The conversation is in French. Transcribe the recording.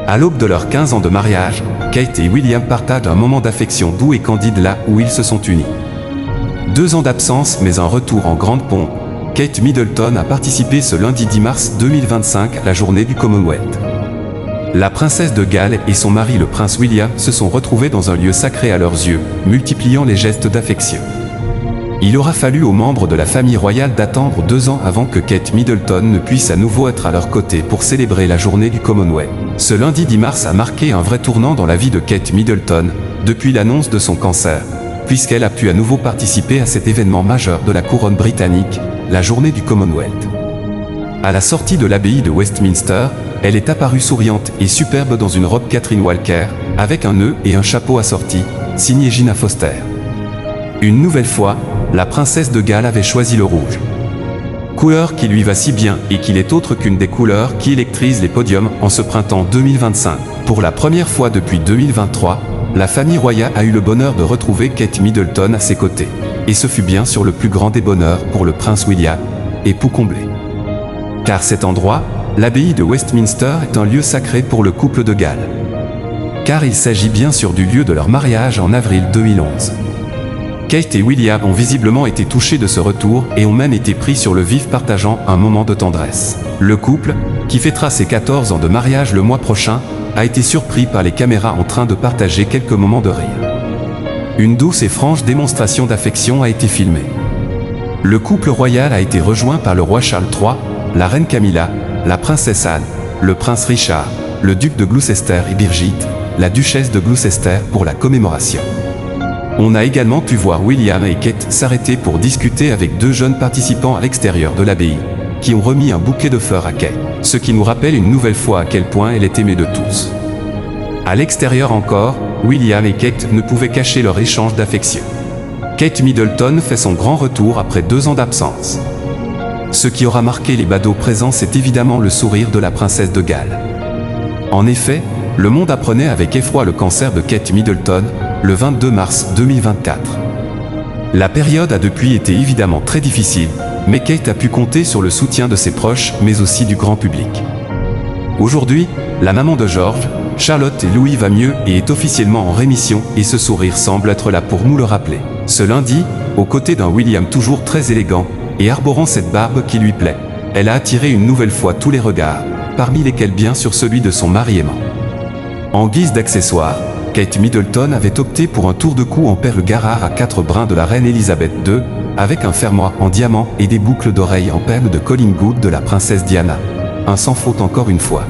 À l'aube de leurs 15 ans de mariage, Kate et William partagent un moment d'affection doux et candide là où ils se sont unis. 2 ans d'absence mais un retour en grande pompe, Kate Middleton a participé ce lundi 10 mars 2025 à la journée du Commonwealth. La princesse de Galles et son mari le prince William se sont retrouvés dans un lieu sacré à leurs yeux, multipliant les gestes d'affection. Il aura fallu aux membres de la famille royale d'attendre 2 ans avant que Kate Middleton ne puisse à nouveau être à leur côté pour célébrer la journée du Commonwealth. Ce lundi 10 mars a marqué un vrai tournant dans la vie de Kate Middleton, depuis l'annonce de son cancer, puisqu'elle a pu à nouveau participer à cet événement majeur de la couronne britannique, la journée du Commonwealth. À la sortie de l'abbaye de Westminster, elle est apparue souriante et superbe dans une robe Catherine Walker, avec un nœud et un chapeau assorti, signé Gina Foster. Une nouvelle fois, la princesse de Galles avait choisi le rouge. Couleur qui lui va si bien et qui n'est autre qu'une des couleurs qui électrisent les podiums en ce printemps 2025. Pour la première fois depuis 2023, la famille royale a eu le bonheur de retrouver Kate Middleton à ses côtés. Et ce fut bien sûr le plus grand des bonheurs pour le prince William, époux comblé. Car cet endroit, l'abbaye de Westminster, est un lieu sacré pour le couple de Galles. Car il s'agit bien sûr du lieu de leur mariage en avril 2011. Kate et William ont visiblement été touchés de ce retour et ont même été pris sur le vif, partageant un moment de tendresse. Le couple, qui fêtera ses 14 ans de mariage le mois prochain, a été surpris par les caméras en train de partager quelques moments de rire. Une douce et franche démonstration d'affection a été filmée. Le couple royal a été rejoint par le roi Charles III, la reine Camilla, la princesse Anne, le prince Richard, le duc de Gloucester et Brigitte, la duchesse de Gloucester pour la commémoration. On a également pu voir William et Kate s'arrêter pour discuter avec 2 jeunes participants à l'extérieur de l'abbaye, qui ont remis un bouquet de fleurs à Kate, ce qui nous rappelle une nouvelle fois à quel point elle est aimée de tous. À l'extérieur encore, William et Kate ne pouvaient cacher leur échange d'affection. Kate Middleton fait son grand retour après 2 ans d'absence. Ce qui aura marqué les badauds présents, c'est évidemment le sourire de la princesse de Galles. En effet, le monde apprenait avec effroi le cancer de Kate Middleton, le 22 mars 2024. La période a depuis été évidemment très difficile, mais Kate a pu compter sur le soutien de ses proches, mais aussi du grand public. Aujourd'hui, la maman de George, Charlotte et Louis va mieux et est officiellement en rémission, et ce sourire semble être là pour nous le rappeler. Ce lundi, aux côtés d'un William toujours très élégant, et arborant cette barbe qui lui plaît, elle a attiré une nouvelle fois tous les regards, parmi lesquels bien sûr celui de son mari aimant. En guise d'accessoire, Kate Middleton avait opté pour un tour de cou en perles Garard à 4 brins de la reine Elisabeth II, avec un fermoir en diamant et des boucles d'oreilles en perles de Collingwood de la princesse Diana. Un sans faute encore une fois.